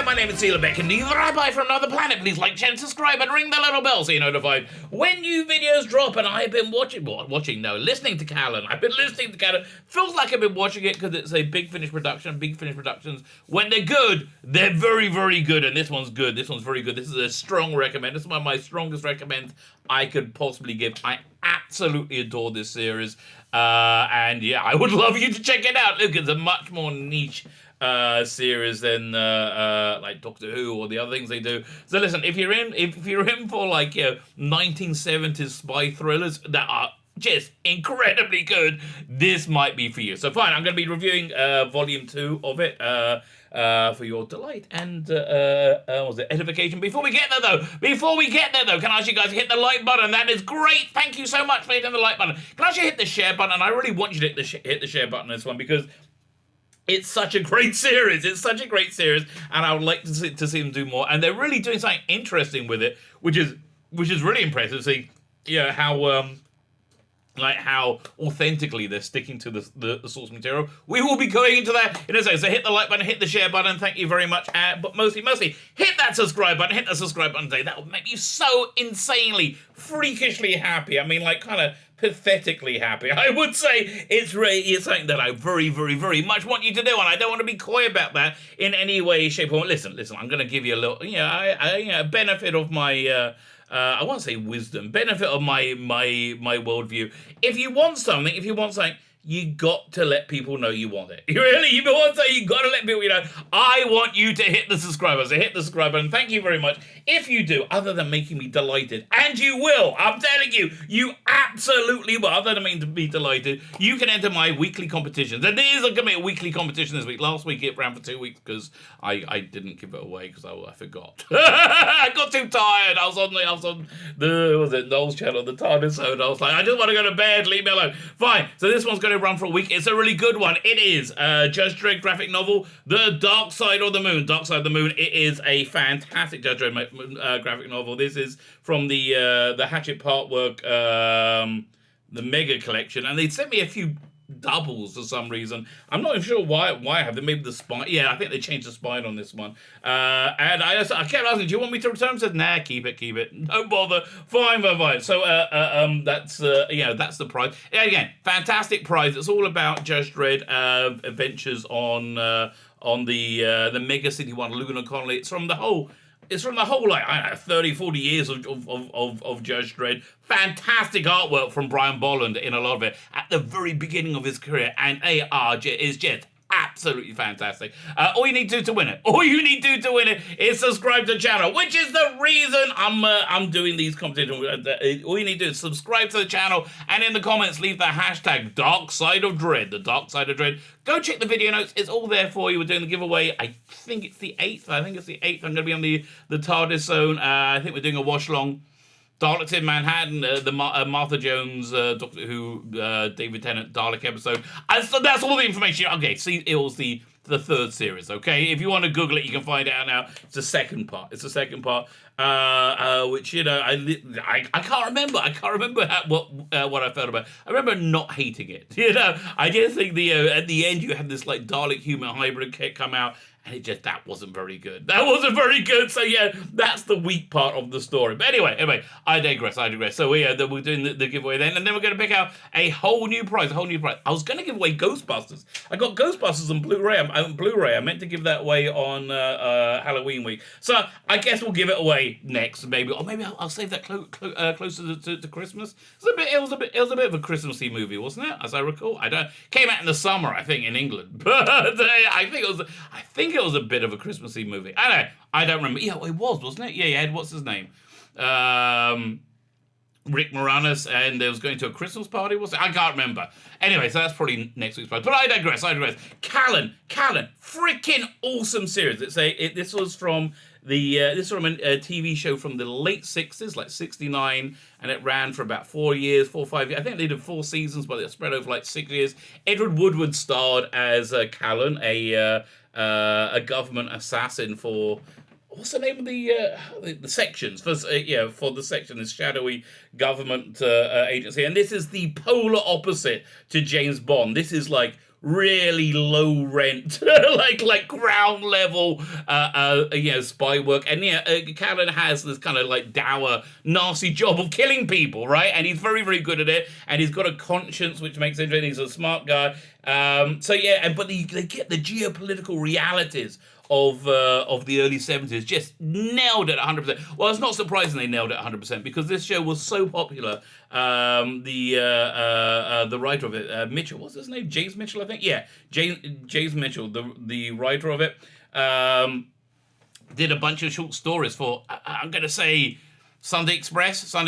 there, my name is Seela Beck, and the Rabbi from another planet. Please like, share, and subscribe, and ring the little bell so you're notified when new videos drop. And I've been listening to Callan. I've been listening to Callan. Feels like I've been watching it because it's a Big Finish production. Big Finish Productions, when they're good, they're very, very good. And this one's good. This one's very good. This is a strong recommend. This is one of my strongest recommends I could possibly give. I absolutely adore this series. And yeah, I would love you to check it out. Look, it's a much more niche series than like Doctor Who or the other things they do. So listen, if you're in for like 1970s spy thrillers that are just incredibly good, this might be for you. So fine, I'm going to be reviewing volume 2 of it for your delight and was it edification. Before we get there though, can I ask you guys to hit the like button? That is great. Thank you so much for hitting the like button. Can I ask you to hit the share button? And I really want you to hit the share button on this one because it's such a great series. And I would like to see them do more. And they're really doing something interesting with it, which is really impressive. See, how authentically they're sticking to the source material. We will be going into that in a second. So hit the like button, hit the share button. Thank you very much. But mostly, hit that subscribe button. Hit the subscribe button today. That will make you so insanely, freakishly happy. I mean, like, kind of pathetically happy. I would say it's something that I very, very, very much want you to do, and I don't want to be coy about that in any way, shape, or form. Listen. I'm going to give you a little, benefit of my. I won't say wisdom, benefit of my worldview. If you want something, you got to let people know you want it. You want something, you got to let people know. I want you to hit the subscribe button. So hit the subscribe button. Thank you very much. If you do, other than making me delighted, and you will, I'm telling you, you absolutely will, other than making me be delighted, you can enter my weekly competitions. And there is going to be a weekly competition this week. Last week it ran for 2 weeks because I didn't give it away because I forgot. I got too tired. I was on the Noel's channel, the TARDIS zone. I was like, I just want to go to bed, leave me alone. Fine. So this one's going to run for a week. It's a really good one. It is Judge Dredd graphic novel, The Dark Side of the Moon. Dark Side of the Moon. It is a fantastic Judge Dredd graphic novel. This is from the Hatchet Partwork, the Mega Collection, and they sent me a few doubles for some reason. I'm not even sure why I have them. Maybe the spine. Yeah, I think they changed the spine on this one. And I kept asking, do you want me to return? I said, nah, keep it. Don't bother. Fine. So that's the prize. Yeah, again, fantastic prize. It's all about Judge Dredd adventures on the Mega City one, Lunar Colony. It's from the whole like, I don't know, 30, 40 years of Judge Dredd. Fantastic artwork from Brian Bolland in a lot of it at the very beginning of his career, and AR is just absolutely fantastic. All you need to do to win it is subscribe to the channel, which is the reason I'm doing these competitions. All you need to do is subscribe to the channel, and in the comments leave the hashtag Dark Side of Dredd, the Dark Side of Dredd. Go check the video notes. It's all there for you. We're doing the giveaway. I think it's the 8th. I'm going to be on the TARDIS zone. I think we're doing a wash along. Daleks in Manhattan, the Martha Jones, Doctor Who, David Tennant, Dalek episode. So that's all the information. Okay, see, it was the third series, okay? If you want to Google it, you can find it out now. It's the second part. Which, I can't remember. What I felt about it. I remember not hating it, I just think at the end you had this, like, Dalek-human hybrid kit come out, and that wasn't very good. So yeah, that's the weak part of the story. But anyway, I digress. So we're doing the giveaway then, and then we're going to pick out a whole new prize. I was going to give away Ghostbusters. I got Ghostbusters on Blu-ray. I meant to give that away on Halloween week. So I guess we'll give it away next, maybe, or maybe I'll save that closer to Christmas. It was a bit of a Christmassy movie, wasn't it? As I recall, came out in the summer, I think, in England, but I think it was a bit of a Christmassy movie. I don't remember. Yeah, it was, wasn't it? Yeah, you had, what's his name? Rick Moranis, and they was going to a Christmas party, was it? I can't remember. Anyway, so that's probably next week's prize. But I digress. Callan, freaking awesome series. This was from a TV show from the late 60s, like 69, and it ran for about 4 years, 4 or 5 years. I think they did 4 seasons, but it spread over like 6 years. Edward Woodward starred as Callan, a government assassin for, what's the name of the sections? For the section, this shadowy government agency. And this is the polar opposite to James Bond. This is like really low rent, like ground level, spy work. And Callan has this kind of like dour, nasty job of killing people, right? And he's very, very good at it. And he's got a conscience, which makes him interesting. He's a smart guy. But they get the geopolitical realities of the early 70s, just nailed it 100%. Well, it's not surprising they nailed it 100% because this show was so popular. The writer of it, Mitchell, what's his name? James Mitchell, I think. Yeah, James Mitchell, the writer of it, did a bunch of short stories for, I'm going to say, Sunday Express. So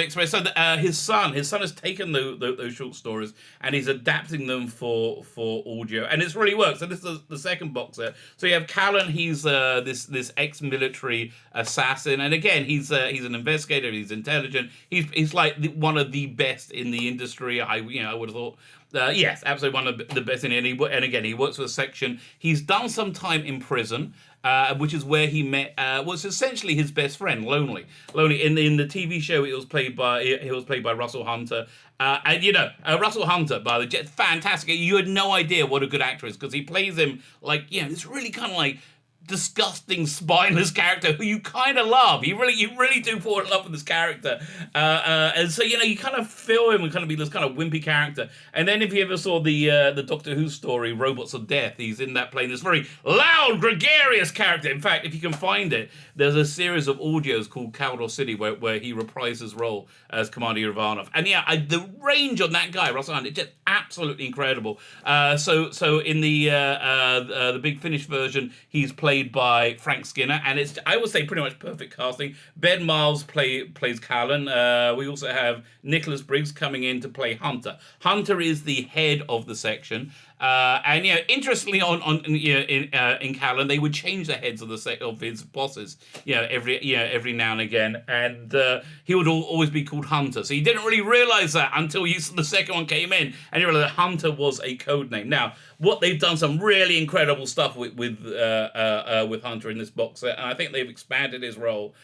his son has taken those short stories and he's adapting them for audio, and it's really worked. So this is the second box set. So you have Callan. He's this ex-military assassin, and again he's an investigator. He's intelligent. He's like one of the best in the industry. I would have thought. Yes, absolutely one of the best in it. And again, he works for a section. He's done some time in prison, which is where he met was essentially his best friend, Lonely. In the TV show, he was played by Russell Hunter. Russell Hunter, by the way, fantastic. You had no idea what a good actor is because he plays him like this really kind of like disgusting, spineless character who you kind of love. You really do fall in love with this character, and so you kind of feel him and kind of be this kind of wimpy character. And then if you ever saw the Doctor Who story Robots of Death, he's in that playing this very loud, gregarious character. In fact, if you can find it, there's a series of audios called Caldor City where he reprises his role as Commander Ivanov. And the range on that guy, Russell Hunt, it's just absolutely incredible. So in the Big Finish version, he's played by Frank Skinner, and it's, I would say, pretty much perfect casting. Ben Miles plays Callan. We also have Nicholas Briggs coming in to play Hunter. Hunter is the head of the section. And interestingly, in Callan, they would change the heads of his bosses, every now and again, and he would always be called Hunter. So you didn't really realize that until the second one came in, and you realized that Hunter was a code name. Now, what they've done some really incredible stuff with Hunter in this box set, and I think they've expanded his role.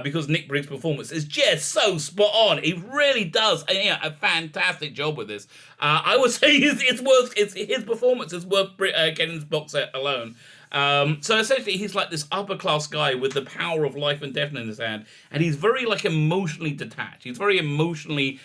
Because Nick Briggs' performance is just so spot on. He really does a fantastic job with this. I would say his performance is worth getting this box set alone. So essentially, he's like this upper class guy with the power of life and death in his hand, and he's very like emotionally detached. He's very emotionally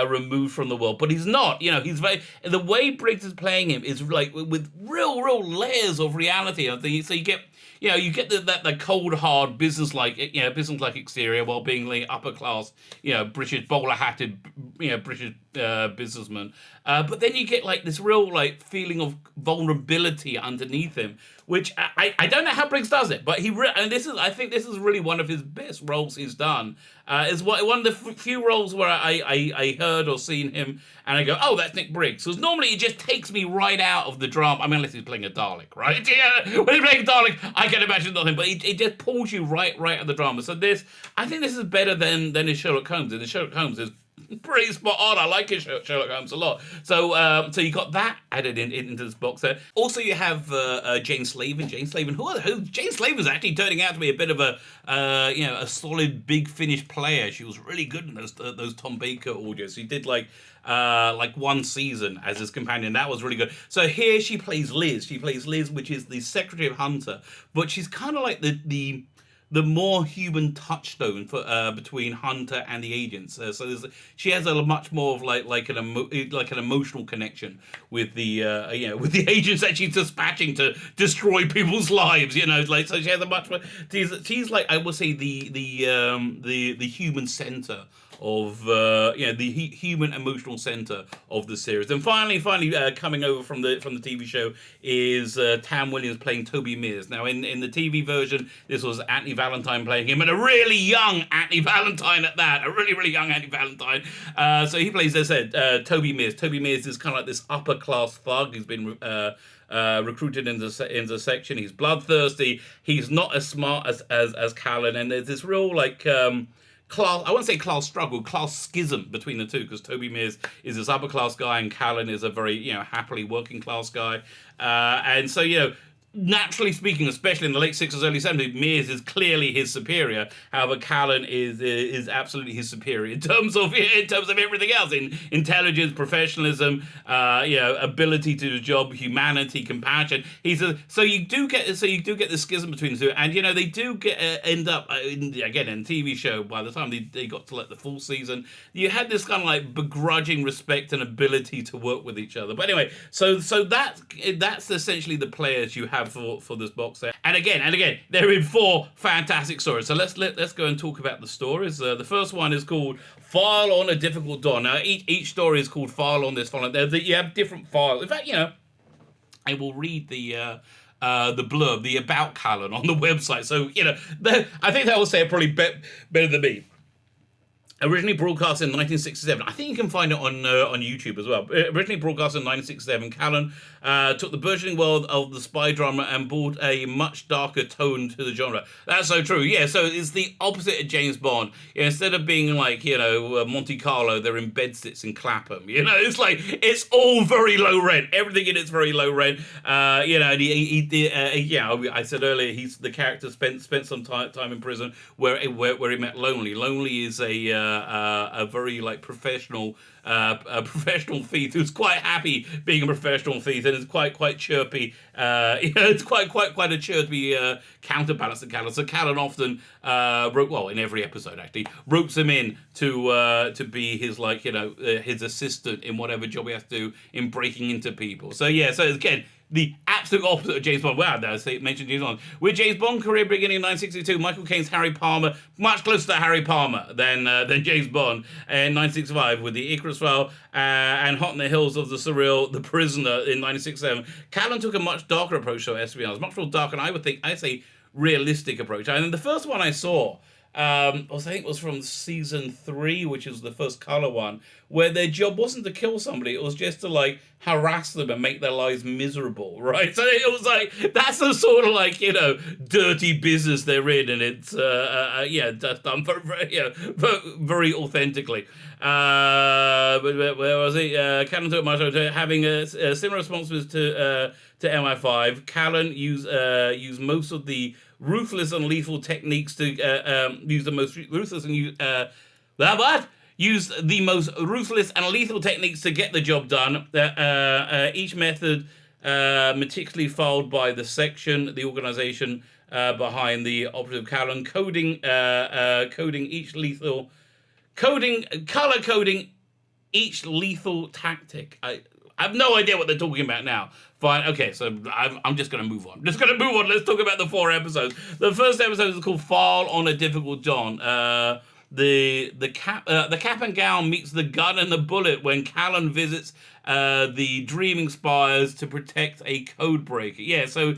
removed from the world, but he's not. He's very, the way Briggs is playing him is like with real layers of reality. So you get. You get the cold, hard, business-like exterior while being the upper class, British bowler-hatted, British businessman. But then you get like this real like feeling of vulnerability underneath him, which I don't know how Briggs does it, but I think this is really one of his best roles he's done. Is one of the few roles where I heard or seen him and I go, oh, that's Nick Briggs. Because normally it just takes me right out of the drama. I mean, unless he's playing a Dalek, right? Yeah, when he's playing a Dalek, I can imagine nothing, but it just pulls you right out of the drama. So I think this is better than his Sherlock Holmes. And the Sherlock Holmes is pretty spot on. I like his Sherlock Holmes a lot. So you got that added into this box set. Also, you have Jane Slavin. Jane Slavin, Jane Slavin's actually turning out to be a bit of a solid Big Finish player. She was really good in those Tom Baker audios. She did like one season as his companion. That was really good. So here she plays Liz. She plays Liz, which is the secretary of Hunter, but she's kind of like the more human touchstone between Hunter and the agents. So she has a much more of like an emotional connection with the agents that she's dispatching to destroy people's lives. So she has a much more. She's like, I would say the human center of the human emotional center of the series. And finally coming over from the TV show is Tam Williams playing Toby Mears. Now in the TV version, this was Anthony Valentine playing him, and a really young Anthony Valentine at that, a really young Anthony Valentine. So he plays, as I said, Toby Mears. Toby Mears is kind of like this upper class thug. He's been recruited into the section. He's bloodthirsty. He's not as smart as Callan, and there's this real like class, I won't say class struggle, class schism between the two, because Toby Mears is this upper class guy and Callan is a very happily working class guy, and so naturally speaking, especially in the late 60s, early 70s, Mears is clearly his superior. However, Callan is absolutely his superior in terms of everything else, in intelligence, professionalism, ability to do the job, humanity, compassion. So you do get the schism between the two, and they do end up in a TV show. By the time they got to like the full season, you had this kind of like begrudging respect and ability to work with each other. But anyway, so that's essentially the players you have for this box set. And again, they're in 4 fantastic stories. So let's go and talk about the stories. The first one is called File on a Difficult Dawn. Now each story is called File on this, File on that. You have different files. In fact, I will read the blurb, the About Callan on the website. So I think that will say it probably better than me. Originally broadcast in 1967. I think you can find it on YouTube as well. Originally broadcast in 1967, Callan took the burgeoning world of the spy drama and brought a much darker tone to the genre. That's so true. Yeah, so it's the opposite of James Bond. Instead of being like, Monte Carlo, they're in bedsits in Clapham. It's like, it's all very low rent. Everything in it's very low rent. And he did, I said earlier, the character spent some time in prison where he met Lonely. Lonely is a very like professional thief who's quite happy being a professional thief, and is quite chirpy. It's quite a chirpy counterbalance to Callan. So Callan often in every episode actually ropes him in to be his his assistant in whatever job he has to do in breaking into people. So again, the absolute opposite of James Bond. Wow, I mentioned James Bond. With James Bond career beginning in 1962, Michael Caine's Harry Palmer, much closer to Harry Palmer than James Bond, in 1965 with the Icarus File and Hot in the Hills of the Surreal, The Prisoner in 1967. Callan took a much darker approach to espionage, much more dark, and I'd say realistic approach. And the first one I saw, I think it was from season 3, which is the first color one, where their job wasn't to kill somebody, it was just to harass them and make their lives miserable, right? So it was like, that's the sort of dirty business they're in, and it's done very authentically. But where was it? Callan took much having similar responsibilities to MI5. Callan used most of the ruthless and lethal techniques to use the most ruthless and use the most ruthless and lethal techniques to get the job done. Each method meticulously followed by the section, the organization behind the operative Callan, color coding each lethal tactic. I have no idea what they're talking about now. Fine, okay, so I'm just going to move on. Let's talk about the 4 episodes. The first episode is called File on a Difficult Dawn. The cap and gown meets the gun and the bullet when Callan visits the Dreaming Spires to protect a code breaker. Yeah, so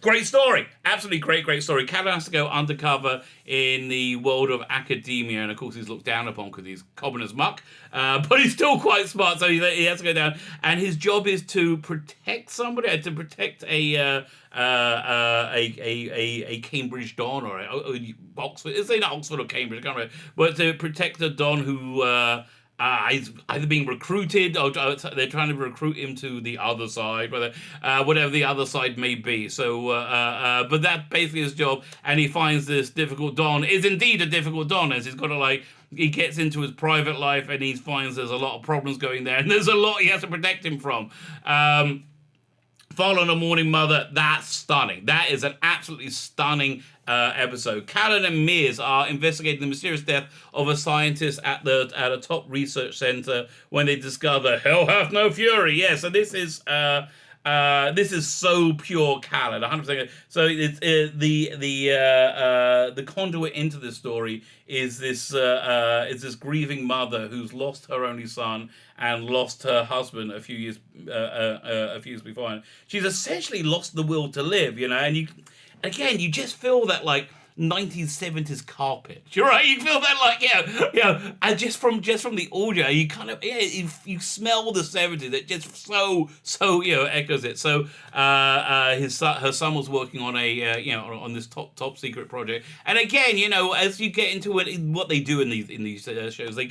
great story. Absolutely great story. Callan has to go undercover in the world of academia, and of course he's looked down upon because he's common as muck, but he's still quite smart, so he has to go down, and his job is to protect somebody, to protect a Cambridge Don, or Oxford. It's not Oxford or Cambridge, I can't remember, but to protect a Don who he's either being recruited or they're trying to recruit him to the other side, whatever the other side may be. So, but that's basically his job, and he finds this difficult Don is indeed a difficult Don, as he's got to he gets into his private life and he finds there's a lot of problems going there, and there's a lot he has to protect him from. File on a Morning Mother, that's stunning. That is an absolutely stunning episode. Callan and Mears are investigating the mysterious death of a scientist at a top research center when they discover hell hath no fury. Yeah, so this is so pure Callan, 100%. So it's the conduit into this story is this grieving mother who's lost her only son and lost her husband a few years before. She's essentially lost the will to live, and you just feel that 90s, 70s carpet. You're right. You feel that like, and just from the audio, you kind of, you smell the 70s. It just so echoes it. So her son was working on on this top secret project. And again, as you get into it, what they do in these shows, they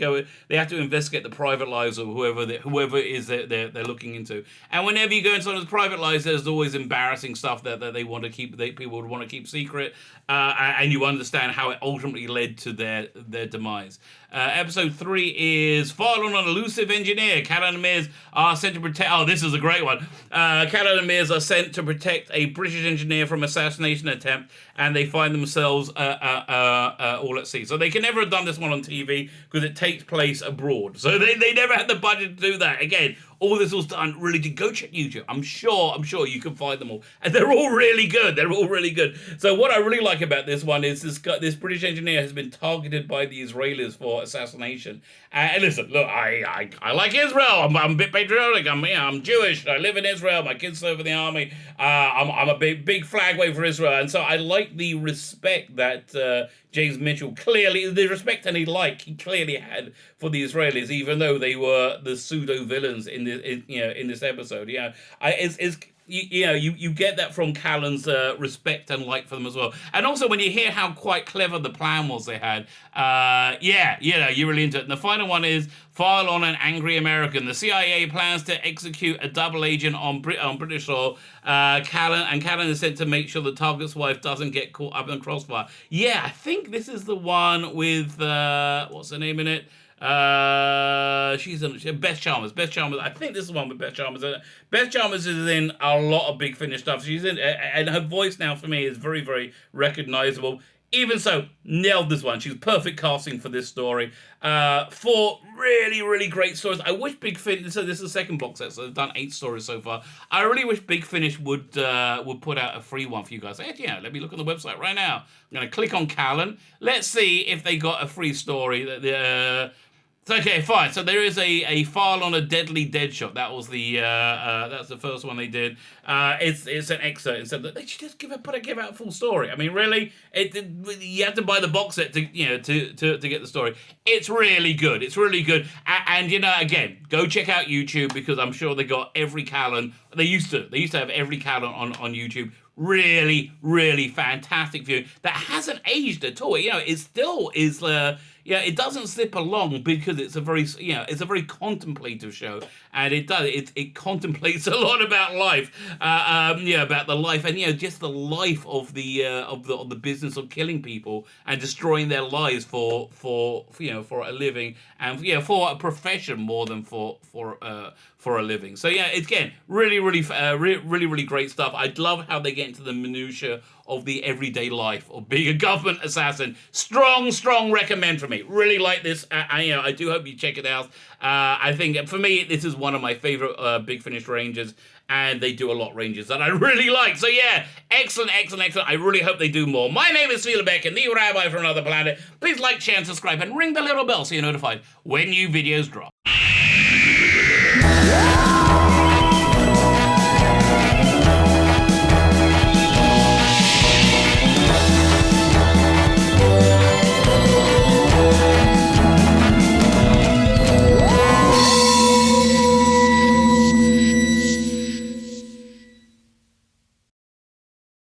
have to investigate the private lives of whoever it is that they're looking into. And whenever you go into someone's private lives, there's always embarrassing stuff that they want to keep, people would want to keep secret. And you understand how it ultimately led to their demise. Episode 3 is Farlon, an elusive engineer. Callan and Mears are sent to protect... Oh, this is a great one. Callan and Mears are sent to protect a British engineer from assassination attempt, and they find themselves all at sea. So they can never have done this one on TV because it takes place abroad. So they never had the budget to do that. Again, all this was done really to go check YouTube. I'm sure you can find them all. And they're all really good. So what I really like about this one is this British engineer has been targeted by the Israelis for assassination. And listen, look, I like Israel. I'm a bit patriotic. I'm Jewish. I live in Israel. My kids serve in the army. I'm a big flag wave for Israel. And so I like the respect that James Mitchell clearly had for the Israelis, even though they were the pseudo villains in this episode. You get that from Callan's respect and like for them as well. And also when you hear how quite clever the plan was they had, you're really into it. And the final one is Farlon, an angry American. The CIA plans to execute a double agent on British soil. Callan is sent to make sure the target's wife doesn't get caught up in the crossfire. Yeah, I think this is the one with, what's her name in it? She's Beth Chalmers. I think this is the one with Beth Chalmers. Beth Chalmers is in a lot of Big Finish stuff. She's in, and her voice now for me is very, very recognizable. Even so, nailed this one. She's perfect casting for this story. 4 really, really great stories. I wish Big Finish. So this is the second box set, so they've done 8 stories so far. I really wish Big Finish would put out a free one for you guys. Let me look on the website right now. I'm going to click on Callan. Let's see if they got a free story. Okay, fine. So there is a file on a deadly dead shot. That was that's the first one they did. It's an excerpt instead. They should just give out a full story. I mean, really, you have to buy the box set to get the story. It's really good. And again, go check out YouTube because I'm sure they got every Callan. They used to have every Callan on YouTube. Really, really fantastic view that hasn't aged at all. It still is. It doesn't slip along because it's a very contemplative show, and it contemplates a lot about life, about the life and just the life of the business of killing people and destroying their lives for a living and for a profession more than for a living. So again, really great stuff. I love how they get into the minutiae of the everyday life of being a government assassin. Strong recommend from me. Really like this. I do hope you check it out. I think for me, this is one of my favorite Big Finish ranges, and they do a lot of ranges that I really like. So excellent. I really hope they do more. My name is Beck, and the Rabbi from another planet. Please like, share, and subscribe, and ring the little bell so you're notified when new videos drop.